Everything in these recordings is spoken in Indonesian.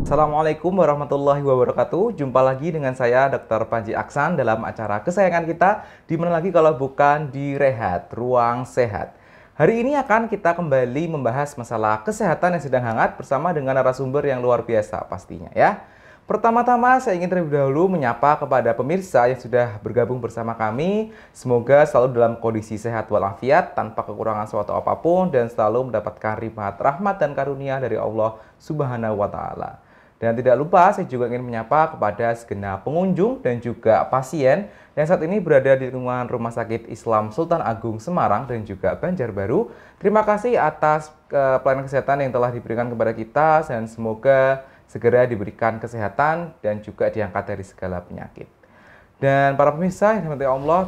Assalamualaikum warahmatullahi wabarakatuh. Jumpa lagi dengan saya Dr. Panji Aksan dalam acara kesayangan kita, di mana lagi kalau bukan di Rehat, Ruang Sehat. Hari ini akan kita kembali membahas masalah kesehatan yang sedang hangat bersama dengan narasumber yang luar biasa pastinya ya. Pertama-tama saya ingin terlebih dahulu menyapa kepada pemirsa yang sudah bergabung bersama kami. Semoga selalu dalam kondisi sehat walafiat, tanpa kekurangan suatu apapun, dan selalu mendapatkan rahmat dan karunia dari Allah Subhanahu wa Ta'ala. Dan tidak lupa saya juga ingin menyapa kepada segenap pengunjung dan juga pasien yang saat ini berada di lingkungan Rumah Sakit Islam Sultan Agung Semarang dan juga Banjarbaru. Terima kasih atas pelayanan kesehatan yang telah diberikan kepada kita, dan semoga segera diberikan kesehatan dan juga diangkat dari segala penyakit. Dan para pemirsa yang dirahmati Allah,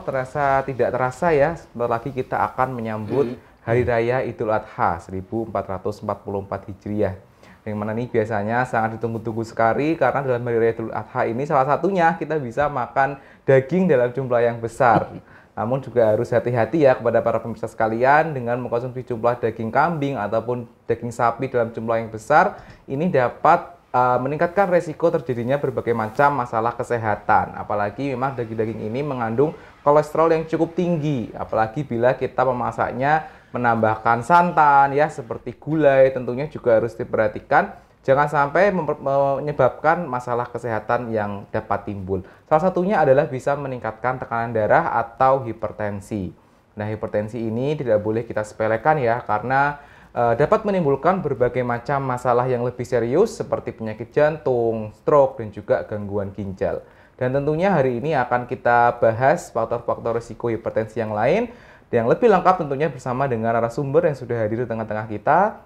tidak terasa ya, sebentar lagi kita akan menyambut Hari Raya Idul Adha 1444 Hijriah. Yang mana nih biasanya sangat ditunggu-tunggu sekali, karena dalam Hari Raya Idul Adha ini salah satunya kita bisa makan daging dalam jumlah yang besar. Namun juga harus hati-hati ya kepada para pemirsa sekalian dengan mengkonsumsi jumlah daging kambing ataupun daging sapi dalam jumlah yang besar. Ini dapat meningkatkan resiko terjadinya berbagai macam masalah kesehatan. Apalagi memang daging-daging ini mengandung kolesterol yang cukup tinggi. Apalagi bila kita memasaknya menambahkan santan ya, seperti gulai, tentunya juga harus diperhatikan. Jangan sampai menyebabkan masalah kesehatan yang dapat timbul. Salah satunya adalah bisa meningkatkan tekanan darah atau hipertensi. Nah, hipertensi ini tidak boleh kita sepelekan ya, karena dapat menimbulkan berbagai macam masalah yang lebih serius seperti penyakit jantung, stroke, dan juga gangguan ginjal. Dan tentunya hari ini akan kita bahas faktor-faktor risiko hipertensi yang lain, yang lebih lengkap tentunya bersama dengan narasumber yang sudah hadir di tengah-tengah kita,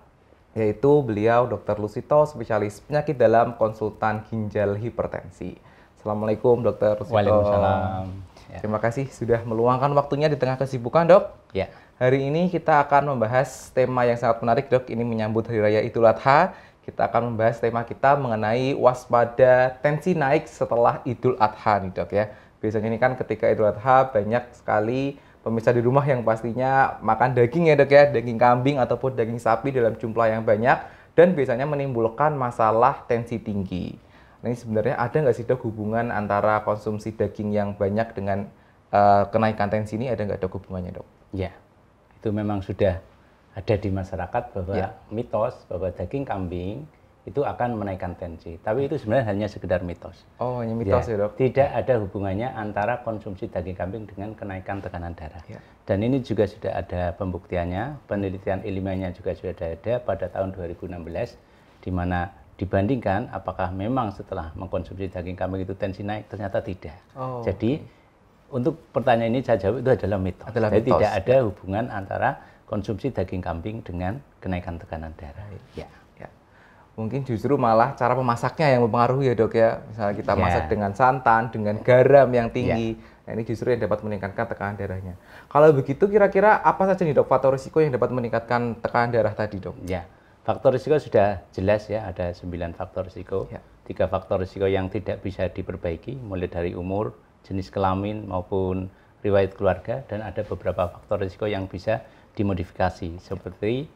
yaitu beliau Dr. Lusito, spesialis penyakit dalam konsultan ginjal hipertensi. Assalamualaikum Dr. Lusito. Waalaikumsalam. Ya. Terima kasih sudah meluangkan waktunya di tengah kesibukan, Dok. Ya. Hari ini kita akan membahas tema yang sangat menarik, Dok. Ini menyambut Hari Raya Idul Adha. Kita akan membahas tema kita mengenai waspada tensi naik setelah Idul Adha nih, Dok ya. Biasanya ini kan ketika Idul Adha banyak sekali pemirsa di rumah yang pastinya makan daging ya, Dok ya, daging kambing ataupun daging sapi dalam jumlah yang banyak, dan biasanya menimbulkan masalah tensi tinggi. Nah, ini sebenarnya ada nggak sih, Dok, hubungan antara konsumsi daging yang banyak dengan kenaikan tensi ini? Ada nggak, Dok, hubungannya, Dok? Ya, itu memang sudah ada di masyarakat bahwa mitos bahwa daging kambing itu akan menaikkan tensi. Tapi itu sebenarnya hanya sekedar mitos. Oh, hanya mitos ya, Dok? Tidak ada hubungannya antara konsumsi daging kambing dengan kenaikan tekanan darah. Ya. Dan ini juga sudah ada pembuktiannya, penelitian ilmiahnya juga sudah ada pada tahun 2016, di mana dibandingkan apakah memang setelah mengkonsumsi daging kambing itu tensi naik, ternyata tidak. Oh, jadi untuk pertanyaan ini saya jawab itu adalah mitos. Jadi tidak ada hubungan antara konsumsi daging kambing dengan kenaikan tekanan darah. Ya. Mungkin justru malah cara memasaknya yang mempengaruhi ya, Dok ya. Misalnya kita masak dengan santan, dengan garam yang tinggi. Nah, ini justru yang dapat meningkatkan tekanan darahnya. Kalau begitu kira-kira apa saja nih, Dok, faktor risiko yang dapat meningkatkan tekanan darah tadi, Dok? Ya, faktor risiko sudah jelas ya, ada 9 faktor risiko. 3 faktor risiko yang tidak bisa diperbaiki, mulai dari umur, jenis kelamin maupun riwayat keluarga, dan ada beberapa faktor risiko yang bisa dimodifikasi seperti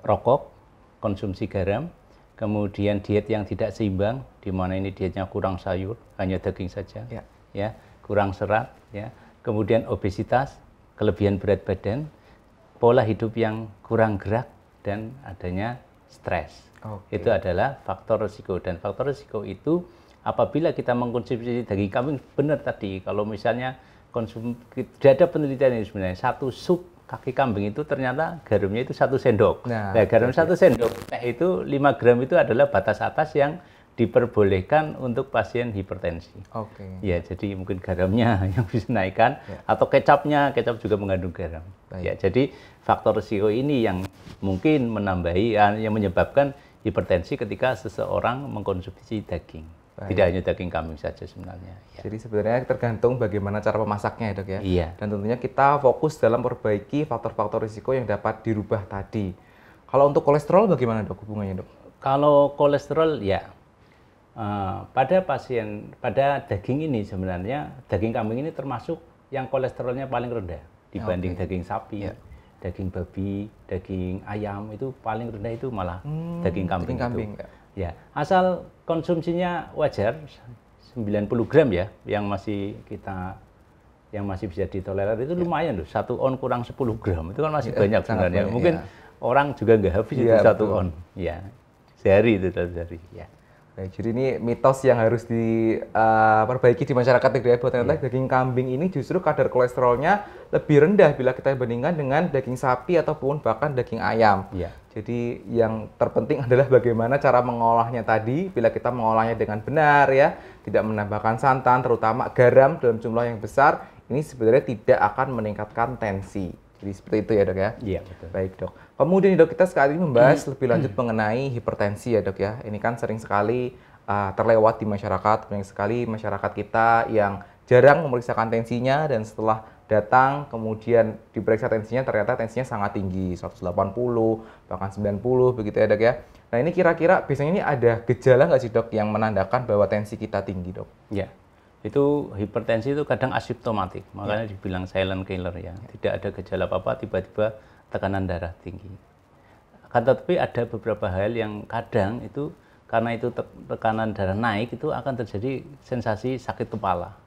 rokok, konsumsi garam, kemudian diet yang tidak seimbang, di mana ini dietnya kurang sayur, hanya daging saja, ya, kurang serat, ya, kemudian obesitas, kelebihan berat badan, pola hidup yang kurang gerak, dan adanya stres. Itu adalah faktor risiko, dan faktor risiko itu apabila kita mengkonsumsi daging kambing, benar tadi, kalau misalnya tidak ada penelitian ini sebenarnya, satu sup kaki kambing itu ternyata garamnya itu 1 sendok. Nah, garam 1 sendok, itu 5 gram itu adalah batas atas yang diperbolehkan untuk pasien hipertensi. Ya, jadi mungkin garamnya yang bisa naikkan, atau kecap juga mengandung garam. Ya, jadi faktor risiko ini yang mungkin menambahi, yang menyebabkan hipertensi ketika seseorang mengkonsumsi daging. Tidak hanya daging kambing saja sebenarnya. Jadi sebenarnya tergantung bagaimana cara memasaknya ya, Dok ya. Iya. Dan tentunya kita fokus dalam memperbaiki faktor-faktor risiko yang dapat dirubah tadi. Kalau untuk kolesterol bagaimana, Dok, hubungannya, Dok? Kalau kolesterol ya, pada daging ini sebenarnya, daging kambing ini termasuk yang kolesterolnya paling rendah dibanding daging sapi, daging babi, daging ayam, itu paling rendah itu malah daging kambing. Ya, asal konsumsinya wajar 90 gram ya, yang masih bisa ditolerir itu lumayan loh. 1 on kurang 10 gram itu kan masih banyak sebenarnya. Mungkin orang juga nggak habis itu 1 on. Ya, sehari itu sehari. Ya. Baik, jadi ini mitos yang harus diperbaiki di masyarakat ya, bahwa ternyata daging kambing ini justru kadar kolesterolnya lebih rendah bila kita bandingkan dengan daging sapi ataupun bahkan daging ayam. Ya. Jadi yang terpenting adalah bagaimana cara mengolahnya tadi. Bila kita mengolahnya dengan benar ya, tidak menambahkan santan, terutama garam dalam jumlah yang besar, ini sebenarnya tidak akan meningkatkan tensi. Jadi seperti itu ya dok ya? Iya betul. Baik dok. Kemudian dok, kita sekali ini membahas lebih lanjut mengenai hipertensi ya dok ya. Ini kan sering sekali terlewat di masyarakat, banyak sekali masyarakat kita yang jarang memeriksakan tensinya dan setelah datang kemudian diperiksa tensinya ternyata tensinya sangat tinggi, 180 bahkan 90 begitu ya dok ya. Nah ini kira-kira biasanya ini ada gejala nggak sih dok yang menandakan bahwa tensi kita tinggi dok? Ya, itu hipertensi itu kadang asimptomatik, makanya dibilang silent killer ya. Tidak ada gejala apa-apa, tiba-tiba tekanan darah tinggi. Akan tetapi ada beberapa hal yang kadang itu karena itu tekanan darah naik itu akan terjadi sensasi sakit kepala.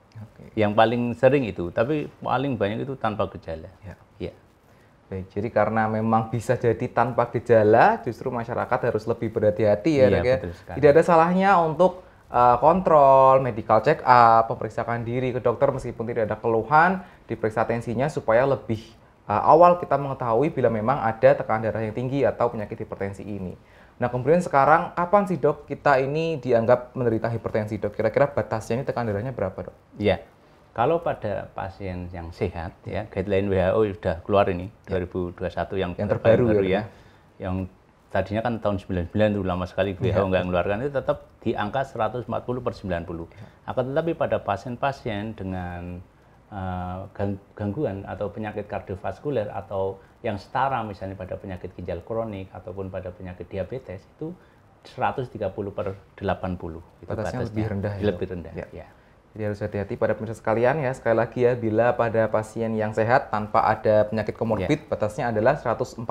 Yang paling sering itu, tapi paling banyak itu tanpa gejala. Ya. Baik, jadi karena memang bisa jadi tanpa gejala, justru masyarakat harus lebih berhati-hati ya dok ya. Tidak ada salahnya untuk kontrol, medical check up, memeriksakan diri ke dokter meskipun tidak ada keluhan, diperiksa tensinya supaya lebih awal kita mengetahui bila memang ada tekanan darah yang tinggi atau penyakit hipertensi ini. Nah kemudian sekarang kapan sih dok kita ini dianggap menderita hipertensi dok? Kira-kira batasnya ini tekanan darahnya berapa dok? Ya, kalau pada pasien yang sehat ya, guideline WHO sudah keluar ini 2021 yang terbaru ya. Yang tadinya kan tahun 99 itu lama sekali WHO nggak mengeluarkan, itu tetap di angka 140/90. Akan tetapi pada pasien-pasien dengan gangguan atau penyakit kardiovaskuler atau yang setara misalnya pada penyakit ginjal kronik ataupun pada penyakit diabetes itu 130/80. Itu batasnya lebih rendah. Lebih rendah. Ya. Jadi harus hati-hati pada pemirsa sekalian ya. Sekali lagi ya, bila pada pasien yang sehat tanpa ada penyakit komorbid, batasnya adalah 140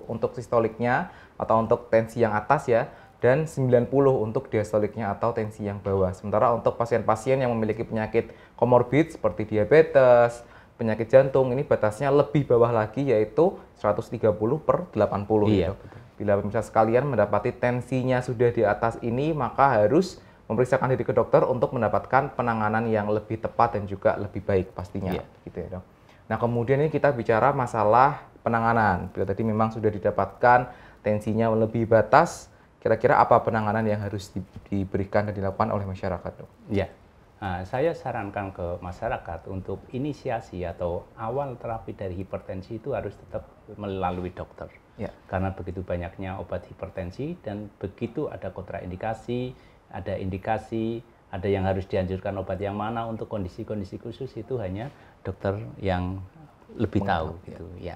untuk sistoliknya atau untuk tensi yang atas ya, dan 90 untuk diastoliknya atau tensi yang bawah. Sementara untuk pasien-pasien yang memiliki penyakit komorbid seperti diabetes, penyakit jantung, ini batasnya lebih bawah lagi yaitu 130/80. Iya, gitu. Bila pemirsa sekalian mendapati tensinya sudah di atas ini, maka harus memeriksakan diri ke dokter untuk mendapatkan penanganan yang lebih tepat dan juga lebih baik pastinya. Gitu ya dok. Nah kemudian ini kita bicara masalah penanganan. Bila tadi memang sudah didapatkan tensinya lebih batas, kira-kira apa penanganan yang harus diberikan dan dilakukan oleh masyarakat dok? Ya, nah, saya sarankan ke masyarakat untuk inisiasi atau awal terapi dari hipertensi itu harus tetap melalui dokter. Karena begitu banyaknya obat hipertensi dan begitu ada kontraindikasi, ada indikasi, ada yang harus dianjurkan obat yang mana untuk kondisi-kondisi khusus itu hanya dokter yang lebih tahu gitu ya.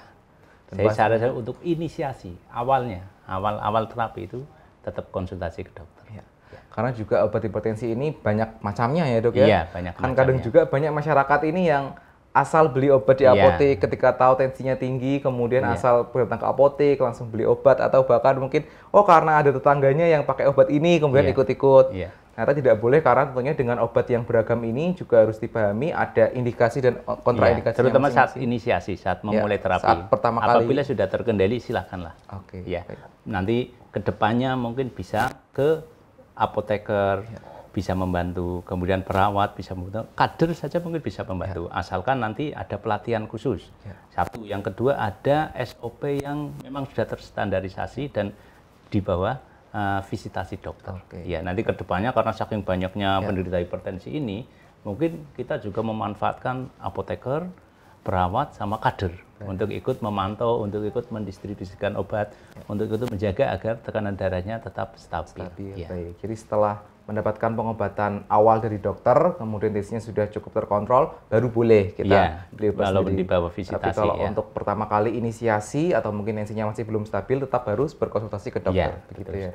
Saya sarankan untuk inisiasi awalnya, awal terapi itu tetap konsultasi ke dokter. Karena juga obat hipertensi ini banyak macamnya ya dok ya. Iya, banyak macamnya. Kadang juga banyak masyarakat ini yang asal beli obat di apotek ketika tahu tensinya tinggi, kemudian asal datang ke apotek langsung beli obat, atau bahkan mungkin karena ada tetangganya yang pakai obat ini kemudian ikut-ikut. Ternyata tidak boleh, karena tentunya dengan obat yang beragam ini juga harus dipahami ada indikasi dan kontraindikasi. Terutama saat inisiasi, saat memulai terapi. Saat pertama kali. Apabila sudah terkendali silakanlah. Nanti kedepannya mungkin bisa ke apoteker, bisa membantu, kemudian perawat bisa membantu, kader saja mungkin bisa membantu, asalkan nanti ada pelatihan khusus. Satu, yang kedua ada SOP yang memang sudah terstandarisasi dan di bawah visitasi dokter. Ya, nanti kedepannya karena saking banyaknya penderita hipertensi ini, mungkin kita juga memanfaatkan apoteker, perawat, sama kader untuk ikut memantau, untuk ikut mendistribusikan obat, untuk ikut menjaga agar tekanan darahnya tetap stabil. Baik. Jadi setelah mendapatkan pengobatan awal dari dokter, kemudian tensinya sudah cukup terkontrol, baru boleh kita beli obat kalau sendiri. di bawah visitasi. Tapi kalau untuk pertama kali inisiasi atau mungkin tensinya masih belum stabil, tetap harus berkonsultasi ke dokter. Begitu ya.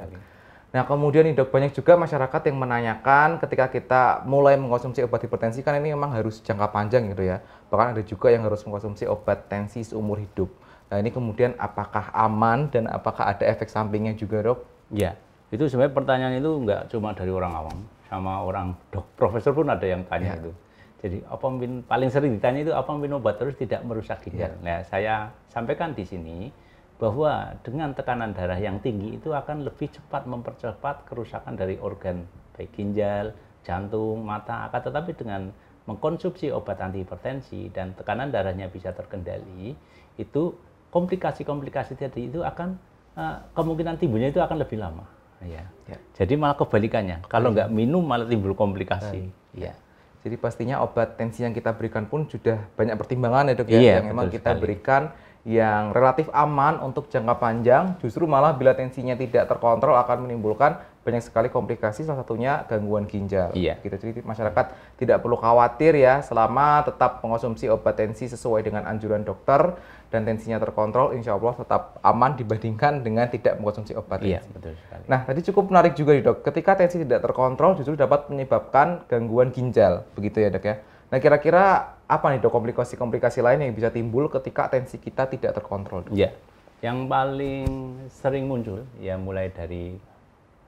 Nah kemudian nih dok, banyak juga masyarakat yang menanyakan ketika kita mulai mengkonsumsi obat hipertensi, kan ini memang harus jangka panjang gitu ya. Bahkan ada juga yang harus mengkonsumsi obat tensi seumur hidup. Nah ini kemudian apakah aman dan apakah ada efek sampingnya juga dok? Ya, Itu sebenarnya pertanyaan itu nggak cuma dari orang awam, sama orang profesor pun ada yang tanya itu. Jadi paling sering ditanya itu apa minum obat terus tidak merusak ginjal. Nah, saya sampaikan di sini bahwa dengan tekanan darah yang tinggi itu akan lebih cepat mempercepat kerusakan dari organ baik ginjal, jantung, mata. Akan tetapi dengan mengkonsumsi obat antihipertensi dan tekanan darahnya bisa terkendali, itu komplikasi-komplikasi tadi itu akan kemungkinan timbulnya itu akan lebih lama. Ya. Jadi malah kebalikannya. Kalau nggak minum malah timbul komplikasi. Ya. Jadi pastinya obat tensi yang kita berikan pun sudah banyak pertimbangan ya dok ya, yang memang kita berikan yang relatif aman untuk jangka panjang, justru malah bila tensinya tidak terkontrol akan menimbulkan banyak sekali komplikasi, salah satunya gangguan ginjal. Gitu. Jadi masyarakat tidak perlu khawatir ya, selama tetap mengonsumsi obat tensi sesuai dengan anjuran dokter dan tensinya terkontrol, insya Allah tetap aman dibandingkan dengan tidak mengonsumsi obat tensi. Betul sekali. Nah, tadi cukup menarik juga nih dok, ketika tensi tidak terkontrol justru dapat menyebabkan gangguan ginjal, begitu ya dok ya. Nah, kira-kira apa nih dok komplikasi-komplikasi lain yang bisa timbul ketika tensi kita tidak terkontrol? Dok? Ya, yang paling sering muncul ya mulai dari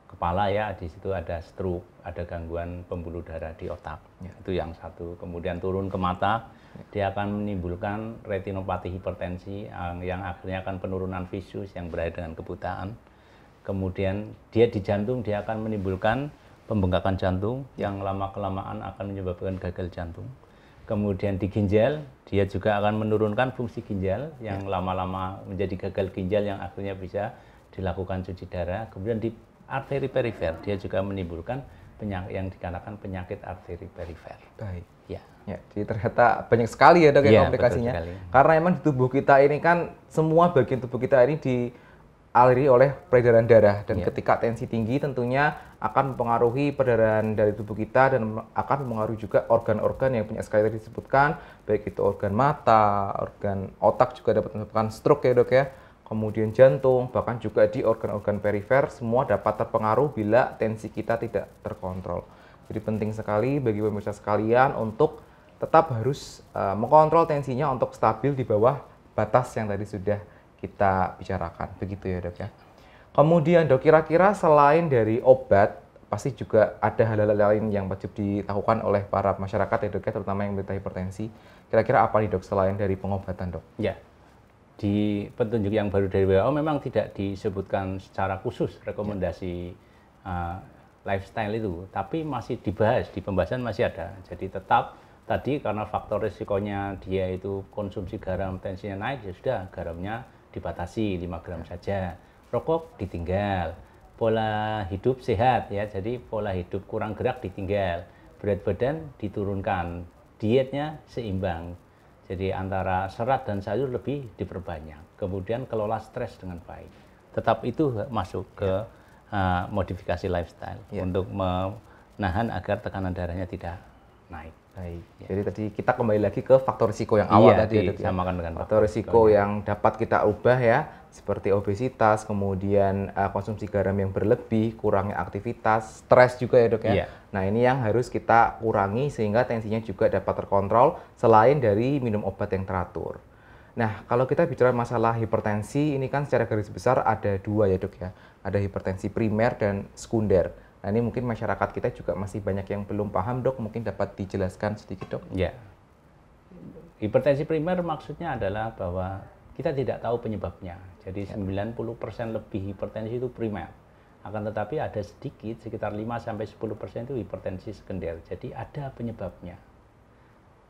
kepala ya, di situ ada stroke, ada gangguan pembuluh darah di otak. Itu yang satu. Kemudian turun ke mata, dia akan menimbulkan retinopati hipertensi yang akhirnya akan penurunan visus yang berakhir dengan kebutaan. Kemudian dia di jantung, dia akan menimbulkan pembengkakan jantung yang lama-kelamaan akan menyebabkan gagal jantung. Kemudian di ginjal, dia juga akan menurunkan fungsi ginjal yang lama-lama menjadi gagal ginjal yang akhirnya bisa dilakukan cuci darah. Kemudian di arteri perifer, dia juga menimbulkan penyakit yang dikatakan penyakit arteri perifer. Baik. Jadi ternyata banyak sekali ya dok ya komplikasinya. Karena memang di tubuh kita ini kan semua bagian tubuh kita ini dialiri oleh peredaran darah dan ketika tensi tinggi tentunya akan mempengaruhi peredaran dari tubuh kita dan akan mempengaruhi juga organ-organ yang banyak sekali tadi disebutkan, baik itu organ mata, organ otak juga dapat menyebabkan stroke ya dok ya, kemudian jantung, bahkan juga di organ-organ perifer semua dapat terpengaruh bila tensi kita tidak terkontrol. Jadi penting sekali bagi pemirsa sekalian untuk tetap harus mengontrol tensinya untuk stabil di bawah batas yang tadi sudah kita bicarakan, begitu ya dok ya. Kemudian dok, kira-kira selain dari obat, pasti juga ada hal-hal lain yang wajib dilakukan oleh para masyarakat ya dok ya, terutama yang menderita hipertensi. Kira-kira apa nih dok selain dari pengobatan dok? Ya, di petunjuk yang baru dari WHO memang tidak disebutkan secara khusus rekomendasi lifestyle itu, tapi masih dibahas, di pembahasan masih ada. Jadi tetap tadi karena faktor risikonya dia itu konsumsi garam, tensinya naik, ya sudah garamnya dibatasi 5 gram saja. Rokok ditinggal, pola hidup sehat ya, jadi pola hidup kurang gerak ditinggal, berat badan diturunkan, dietnya seimbang, jadi antara serat dan sayur lebih diperbanyak, kemudian kelola stres dengan baik. Tetap itu masuk ke modifikasi lifestyle untuk menahan agar tekanan darahnya tidak naik. Baik. Jadi tadi kita kembali lagi ke faktor risiko yang awal tadi ya, disamakan dengan faktor risiko yang dapat kita ubah ya, seperti obesitas, kemudian konsumsi garam yang berlebih, kurangnya aktivitas, stres juga ya dok ya. Nah ini yang harus kita kurangi sehingga tensinya juga dapat terkontrol selain dari minum obat yang teratur. Nah kalau kita bicara masalah hipertensi ini kan secara garis besar ada dua ya dok ya, ada hipertensi primer dan sekunder. Nah ini mungkin masyarakat kita juga masih banyak yang belum paham dok, mungkin dapat dijelaskan sedikit dok? Ya, hipertensi primer maksudnya adalah bahwa kita tidak tahu penyebabnya. Jadi 90% lebih hipertensi itu primer. Akan tetapi ada sedikit, sekitar 5-10% itu hipertensi sekunder. Jadi ada penyebabnya.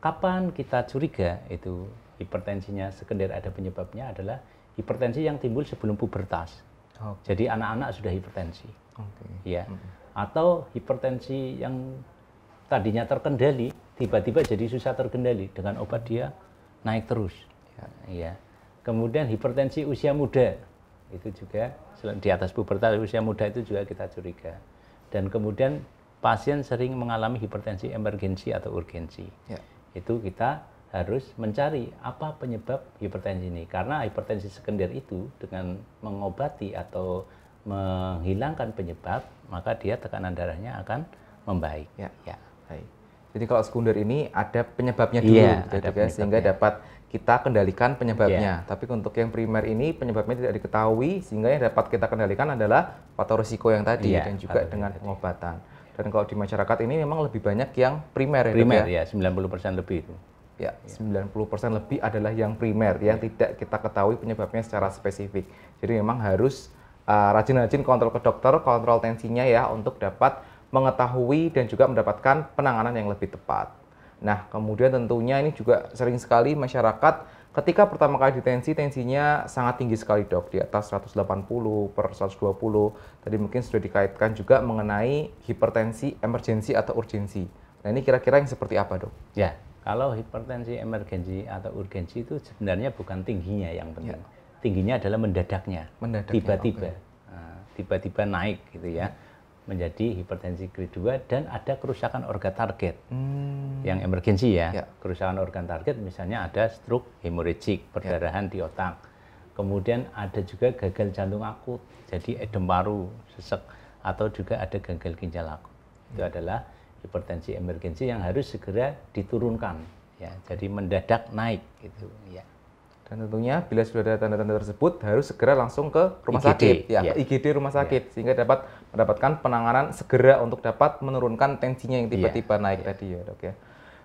Kapan kita curiga itu hipertensinya sekunder ada penyebabnya adalah hipertensi yang timbul sebelum pubertas. Jadi anak-anak sudah hipertensi. Ya. Atau hipertensi yang tadinya terkendali, tiba-tiba jadi susah terkendali, dengan obat dia naik terus. Ya. Kemudian hipertensi usia muda, itu juga di atas pubertas usia muda itu juga kita curiga. Dan kemudian pasien sering mengalami hipertensi emergensi atau urgensi. Itu kita harus mencari apa penyebab hipertensi ini. Karena hipertensi sekunder itu dengan mengobati atau menghilangkan penyebab, maka dia tekanan darahnya akan membaik. Baik. Jadi kalau sekunder ini ada penyebabnya dulu, sehingga dapat kita kendalikan penyebabnya. Tapi untuk yang primer ini penyebabnya tidak diketahui, sehingga yang dapat kita kendalikan adalah faktor risiko yang tadi dan juga dengan pengobatan. Dan kalau di masyarakat ini memang lebih banyak yang primer, primer ya, 90% lebih itu. Ya, 90% lebih adalah yang primer, yang tidak kita ketahui penyebabnya secara spesifik. Jadi memang harus rajin-rajin kontrol ke dokter, kontrol tensinya ya, untuk dapat mengetahui dan juga mendapatkan penanganan yang lebih tepat. Nah, kemudian tentunya ini juga sering sekali masyarakat ketika pertama kali ditensi, tensinya sangat tinggi sekali dok, di atas 180/120. Tadi mungkin sudah dikaitkan juga mengenai hipertensi emergensi atau urgensi. Nah, ini kira-kira yang seperti apa dok? Ya, kalau hipertensi emergensi atau urgensi itu sebenarnya bukan tingginya yang penting. Tingginya adalah mendadaknya, tiba-tiba. Tiba-tiba naik gitu ya. Menjadi hipertensi grade 2 dan ada kerusakan organ target. Yang emergensi ya. Kerusakan organ target misalnya ada stroke hemorragik, perdarahan di otak. Kemudian ada juga gagal jantung akut, jadi edem paru, sesek, atau juga ada gagal ginjal akut. Itu adalah hipertensi emergensi yang harus segera diturunkan ya. Jadi mendadak naik gitu ya. Dan tentunya bila sudah ada tanda-tanda tersebut harus segera langsung ke rumah sakit, ya, ke IGD rumah sakit, sehingga dapat mendapatkan penanganan segera untuk dapat menurunkan tensinya yang tiba-tiba naik tadi ya dok ya.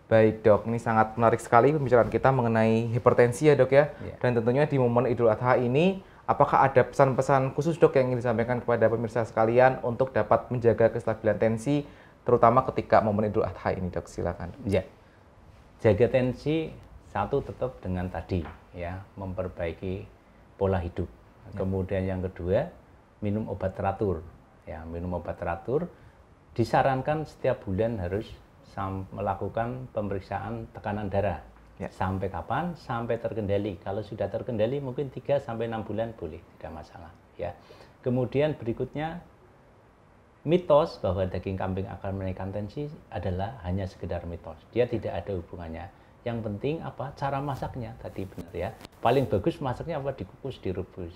Baik dok, ini sangat menarik sekali pembicaraan kita mengenai hipertensi ya dok ya. Dan tentunya di momen Idul Adha ini, apakah ada pesan-pesan khusus dok yang ingin disampaikan kepada pemirsa sekalian untuk dapat menjaga kestabilan tensi, terutama ketika momen Idul Adha ini dok, silakan. Ya, jaga tensi satu tetap dengan tadi ya, memperbaiki pola hidup. Kemudian yang kedua, minum obat teratur. Ya, minum obat teratur. Disarankan setiap bulan harus melakukan pemeriksaan tekanan darah. Sampai kapan? Sampai terkendali. Kalau sudah terkendali mungkin 3 sampai 6 bulan boleh, tidak masalah ya. Kemudian berikutnya, mitos bahwa daging kambing akan menaikkan tensi adalah hanya sekedar mitos. Dia tidak ada hubungannya. Yang penting apa? Cara masaknya tadi benar ya. Paling bagus masaknya apa? Dikukus, direbus.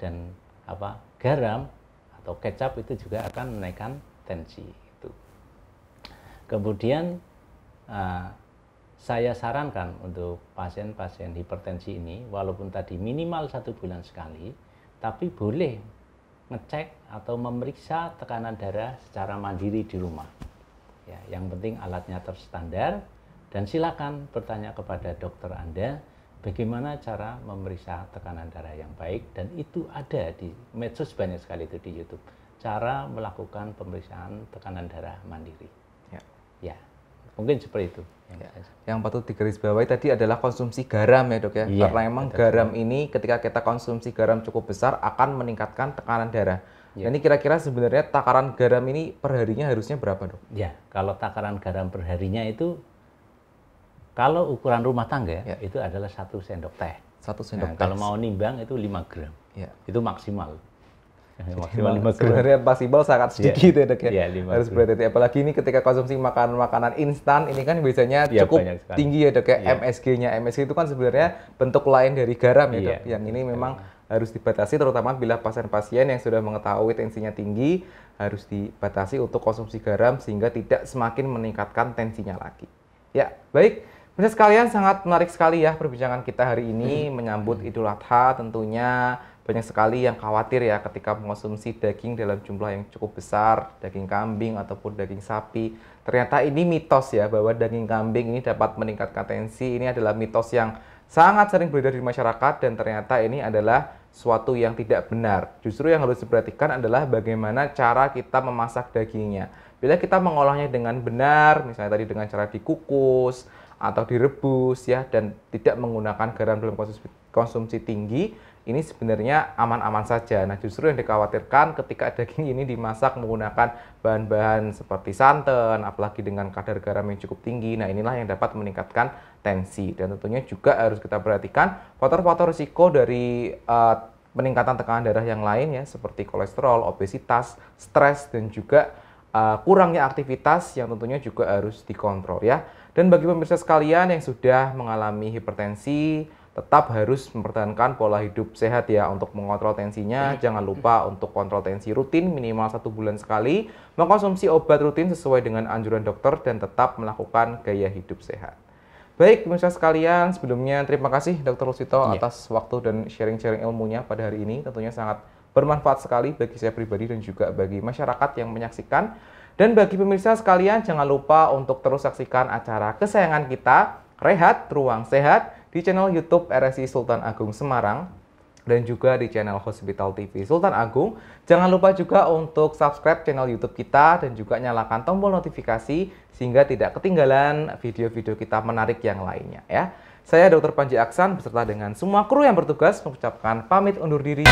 Dan apa? Garam atau kecap itu juga akan menaikkan tensi itu. Kemudian saya sarankan untuk pasien-pasien hipertensi ini, walaupun tadi minimal 1 bulan sekali, tapi boleh ngecek atau memeriksa tekanan darah secara mandiri di rumah. Ya, yang penting alatnya terstandar. Dan silakan bertanya kepada dokter Anda bagaimana cara memeriksa tekanan darah yang baik, dan itu ada di medsos banyak sekali itu di YouTube. Cara melakukan pemeriksaan tekanan darah mandiri. Ya, mungkin seperti itu. Yang patut digarisbawahi tadi adalah konsumsi garam ya dok ya. Karena memang garam ini ketika kita konsumsi garam cukup besar akan meningkatkan tekanan darah. Ini kira-kira sebenarnya takaran garam ini perharinya harusnya berapa dok? Ya, kalau takaran garam perharinya itu, kalau ukuran rumah tangga itu adalah 1 sendok teh. 1 sendok teh. Kalau mau nimbang itu 5 gram. Itu maksimal. Maksimal 5 gram. Sebenarnya maksimal sangat sedikit ya dok ya. Harus berhati-hati. Apalagi ini ketika konsumsi makanan instan ini kan biasanya cukup tinggi ya dok ya. MSG-nya. MSG itu kan sebenarnya bentuk lain dari garam ya dok. Yang ini memang harus dibatasi, terutama bila pasien-pasien yang sudah mengetahui tensinya tinggi, harus dibatasi untuk konsumsi garam sehingga tidak semakin meningkatkan tensinya lagi. Ya, baik. Pemirsa sekalian, sangat menarik sekali ya perbincangan kita hari ini menyambut Idul Adha. Tentunya banyak sekali yang khawatir ya ketika mengonsumsi daging dalam jumlah yang cukup besar, daging kambing ataupun daging sapi. Ternyata ini mitos ya, bahwa daging kambing ini dapat meningkatkan tensi. Ini adalah mitos yang sangat sering beredar di masyarakat dan ternyata ini adalah suatu yang tidak benar. Justru yang harus diperhatikan adalah bagaimana cara kita memasak dagingnya. Bila kita mengolahnya dengan benar, misalnya tadi dengan cara dikukus atau direbus ya, dan tidak menggunakan garam dalam konsumsi tinggi, ini sebenarnya aman-aman saja. Nah, justru yang dikhawatirkan ketika daging ini dimasak menggunakan bahan-bahan seperti santan, apalagi dengan kadar garam yang cukup tinggi. Nah, inilah yang dapat meningkatkan tensi. Dan tentunya juga harus kita perhatikan faktor-faktor risiko dari peningkatan tekanan darah yang lain ya, seperti kolesterol, obesitas, stres, dan juga kurangnya aktivitas yang tentunya juga harus dikontrol ya. Dan bagi pemirsa sekalian yang sudah mengalami hipertensi, tetap harus mempertahankan pola hidup sehat ya untuk mengontrol tensinya. Jangan lupa untuk kontrol tensi rutin minimal 1 bulan sekali, mengkonsumsi obat rutin sesuai dengan anjuran dokter, dan tetap melakukan gaya hidup sehat. Baik, pemirsa sekalian, sebelumnya terima kasih Dr. Rusito atas waktu dan sharing-sharing ilmunya pada hari ini. Tentunya sangat bermanfaat sekali bagi saya pribadi dan juga bagi masyarakat yang menyaksikan. Dan bagi pemirsa sekalian, jangan lupa untuk terus saksikan acara kesayangan kita, Rehat Ruang Sehat, di channel YouTube RSI Sultan Agung Semarang, dan juga di channel Hospital TV Sultan Agung. Jangan lupa juga untuk subscribe channel YouTube kita dan juga nyalakan tombol notifikasi sehingga tidak ketinggalan video-video kita menarik yang lainnya ya. Saya Dr. Panji Aksan beserta dengan semua kru yang bertugas mengucapkan pamit undur diri.